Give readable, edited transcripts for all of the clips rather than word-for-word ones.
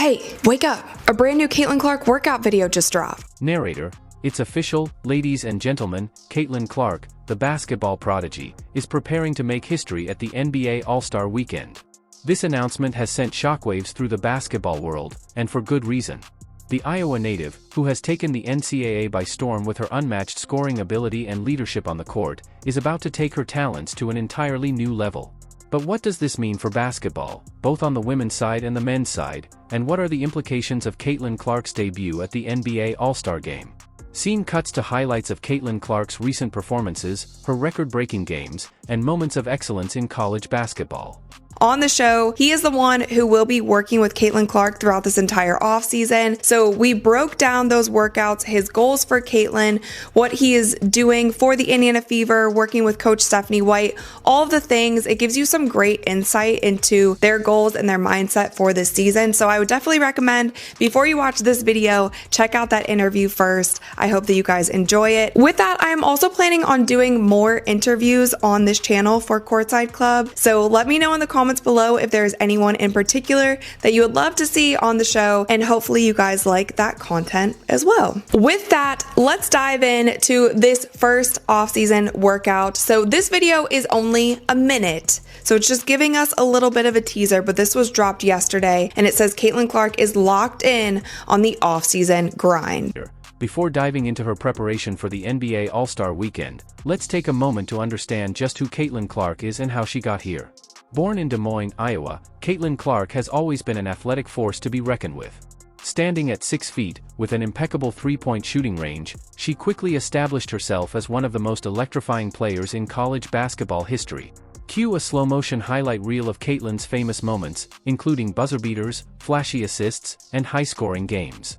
Hey, wake up! A brand new Caitlin Clark workout video just dropped. Narrator, it's official, ladies and gentlemen, Caitlin Clark, the basketball prodigy, is preparing to make history at the NBA All-Star Weekend. This announcement has sent shockwaves through the basketball world, and for good reason. The Iowa native, who has taken the NCAA by storm with her unmatched scoring ability and leadership on the court, is about to take her talents to an entirely new level. But what does this mean for basketball, both on the women's side and the men's side, and what are the implications of Caitlin Clark's debut at the NBA All-Star Game? Scene cuts to highlights of Caitlin Clark's recent performances, her record-breaking games, and moments of excellence in college basketball. On the show, he is the one who will be working with Caitlin Clark throughout this entire offseason. So we broke down those workouts, his goals for Caitlin, what he is doing for the Indiana Fever, working with Coach Stephanie White, all of the things. It gives you some great insight into their goals and their mindset for this season. So I would definitely recommend, before you watch this video, check out that interview first. I hope that you guys enjoy it. With that, I am also planning on doing more interviews on this channel for Courtside Club. So let me know in the comments below if there's anyone in particular that you would love to see on the show, and hopefully you guys like that content as well. With that, let's dive in to this first off-season workout. So this video is only a minute, so it's just giving us a little bit of a teaser, but this was dropped yesterday, and it says Caitlin Clark is locked in on the off-season grind. Before diving into her preparation for the NBA All-Star Weekend, let's take a moment to understand just who Caitlin Clark is and how she got here. Born in Des Moines, Iowa, Caitlin Clark has always been an athletic force to be reckoned with. Standing at 6 feet, with an impeccable three-point shooting range, she quickly established herself as one of the most electrifying players in college basketball history. Cue a slow-motion highlight reel of Caitlin's famous moments, including buzzer beaters, flashy assists, and high-scoring games.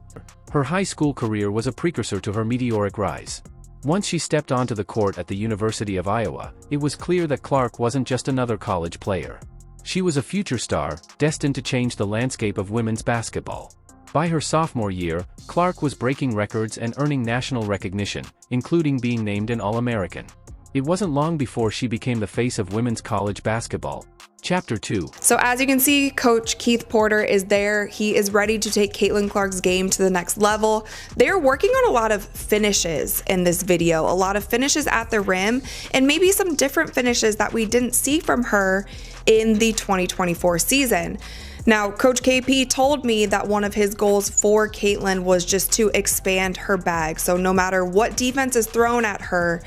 Her high school career was a precursor to her meteoric rise. Once she stepped onto the court at the University of Iowa, it was clear that Clark wasn't just another college player. She was a future star, destined to change the landscape of women's basketball. By her sophomore year, Clark was breaking records and earning national recognition, including being named an All-American. It wasn't long before she became the face of women's college basketball. Chapter 2. So as you can see, Coach Keith Porter is there. He is ready to take Caitlin Clark's game to the next level. They're working on a lot of finishes in this video, a lot of finishes at the rim, and maybe some different finishes that we didn't see from her in the 2024 season. Now, Coach KP told me that one of his goals for Caitlin was just to expand her bag. So no matter what defense is thrown at her,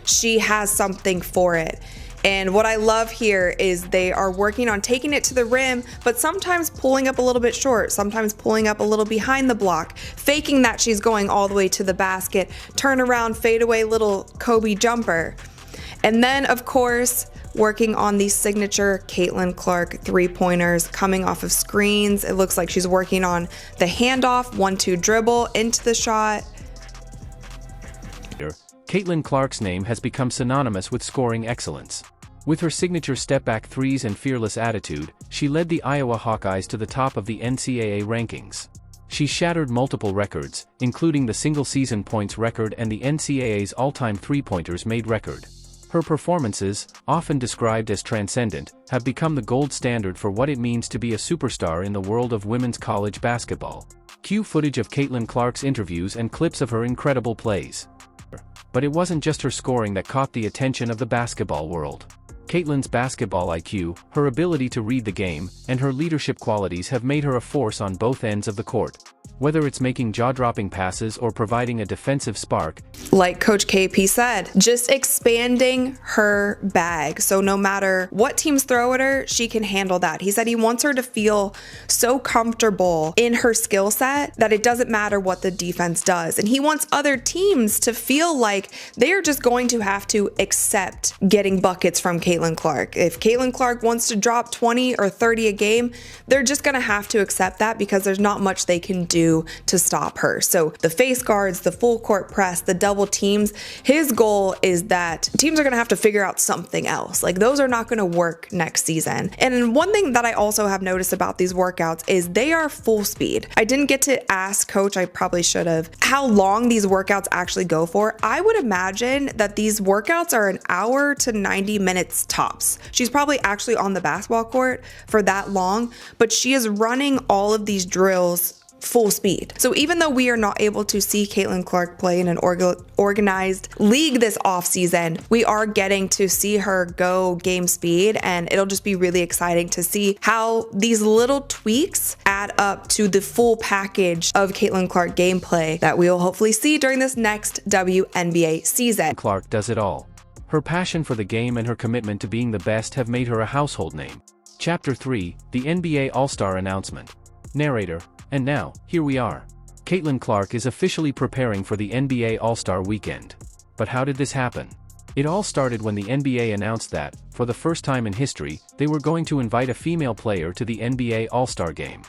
she has something for it. And what I love here is they are working on taking it to the rim, but sometimes pulling up a little bit short, sometimes pulling up a little behind the block, faking that she's going all the way to the basket, turn around, fade away little Kobe jumper. And then, of course, working on these signature Caitlin Clark three-pointers coming off of screens. It looks like she's working on the handoff, 1-2 dribble into the shot. Caitlin Clark's name has become synonymous with scoring excellence. With her signature step-back threes and fearless attitude, she led the Iowa Hawkeyes to the top of the NCAA rankings. She shattered multiple records, including the single-season points record and the NCAA's all-time three-pointers made record. Her performances, often described as transcendent, have become the gold standard for what it means to be a superstar in the world of women's college basketball. Cue footage of Caitlin Clark's interviews and clips of her incredible plays. But it wasn't just her scoring that caught the attention of the basketball world. Caitlin's basketball IQ, her ability to read the game, and her leadership qualities have made her a force on both ends of the court. Whether it's making jaw-dropping passes or providing a defensive spark, like Coach KP said, just expanding her bag. So no matter what teams throw at her, she can handle that. He said he wants her to feel so comfortable in her skill set that it doesn't matter what the defense does. And he wants other teams to feel like they're just going to have to accept getting buckets from Caitlin Clark. If Caitlin Clark wants to drop 20 or 30 a game, they're just going to have to accept that because there's not much they can do do to stop her. So the face guards, the full court press, the double teams, his goal is that teams are going to have to figure out something else. Like those are not going to work next season. And one thing that I also have noticed about these workouts is they are full speed. I didn't get to ask coach, I probably should have, how long these workouts actually go for. I would imagine that these workouts are an hour to 90 minutes tops. She's probably actually on the basketball court for that long, but she is running all of these drills full speed. So even though we are not able to see Caitlin Clark play in an organized league this offseason, we are getting to see her go game speed, and it'll just be really exciting to see how these little tweaks add up to the full package of Caitlin Clark gameplay that we will hopefully see during this next WNBA season. Clark does it all. Her passion for the game and her commitment to being the best have made her a household name. Chapter 3, the NBA All-Star Announcement. Narrator. And now, here we are. Caitlin Clark is officially preparing for the NBA All-Star Weekend. But how did this happen? It all started when the NBA announced that, for the first time in history, they were going to invite a female player to the NBA All-Star Game.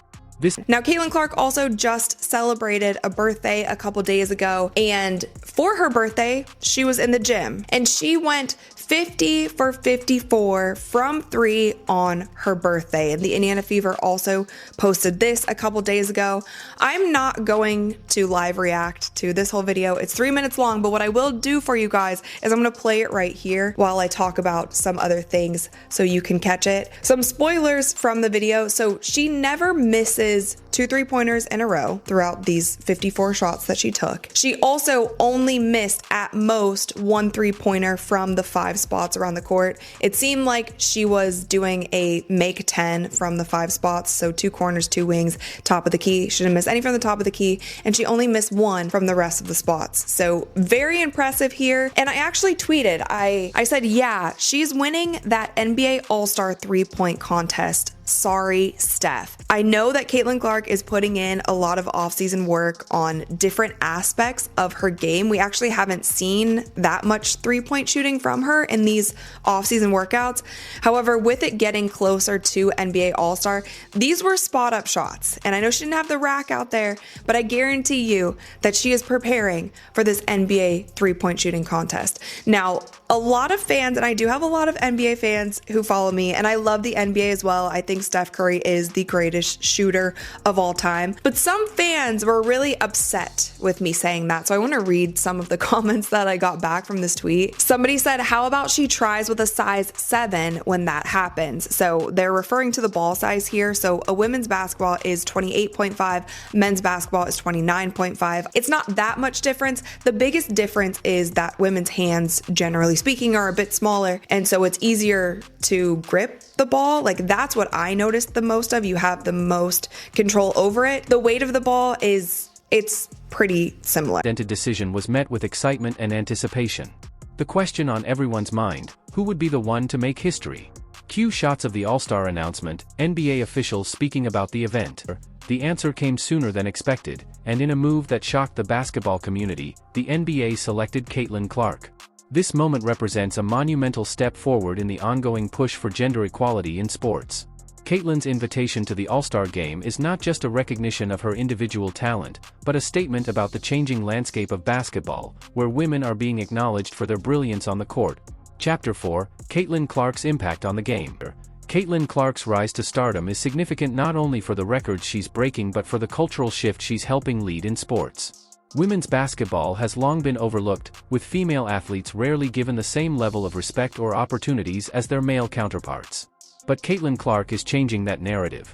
Now, Caitlin Clark also just celebrated a birthday a couple days ago, and for her birthday, she was in the gym, and she went 50 for 54 from 3 on her birthday. And the Indiana Fever also posted this a couple days ago. I'm not going to live react to this whole video. It's 3 minutes long, but what I will do for you guys is I'm going to play it right here while I talk about some other things so you can catch it. Some spoilers from the video. So she never misses 2 3-pointers in a row throughout these 54 shots that she took. She also only missed at most 1 3-pointer from the 5 spots around the court. It seemed like she was doing a make 10 from the 5 spots, so 2 corners, 2 wings, top of the key. She didn't miss any from the top of the key, and she only missed 1 from the rest of the spots. So very impressive here. And I actually tweeted, I said, yeah, she's winning that NBA All-Star 3-point contest. Sorry, Steph. I know that Caitlin Clark is putting in a lot of off-season work on different aspects of her game. We actually haven't seen that much 3-point shooting from her in these off-season workouts. However, with it getting closer to NBA All-Star, these were spot-up shots. And I know she didn't have the rack out there, but I guarantee you that she is preparing for this NBA 3-point shooting contest. Now, a lot of fans, and I do have a lot of NBA fans who follow me, and I love the NBA as well. I think Steph Curry is the greatest shooter of all time. But some fans were really upset with me saying that. So I want to read some of the comments that I got back from this tweet. Somebody said, how about she tries with a size 7 when that happens? So they're referring to the ball size here. So a women's basketball is 28.5, men's basketball is 29.5. It's not that much difference. The biggest difference is that women's hands, generally speaking, are a bit smaller. And so it's easier to grip the ball. Like that's what I noticed the most of. You have the most control over it. The weight of the ball it's pretty similar. The decision was met with excitement and anticipation. The question on everyone's mind, who would be the one to make history? Cue shots of the All-Star announcement, NBA officials speaking about the event. The answer came sooner than expected, and in a move that shocked the basketball community, the NBA selected Caitlin Clark. This moment represents a monumental step forward in the ongoing push for gender equality in sports. Caitlin's invitation to the All-Star Game is not just a recognition of her individual talent, but a statement about the changing landscape of basketball, where women are being acknowledged for their brilliance on the court. Chapter 4, Caitlin Clark's impact on the game. Caitlin Clark's rise to stardom is significant not only for the records she's breaking but for the cultural shift she's helping lead in sports. Women's basketball has long been overlooked, with female athletes rarely given the same level of respect or opportunities as their male counterparts. But Caitlin Clark is changing that narrative.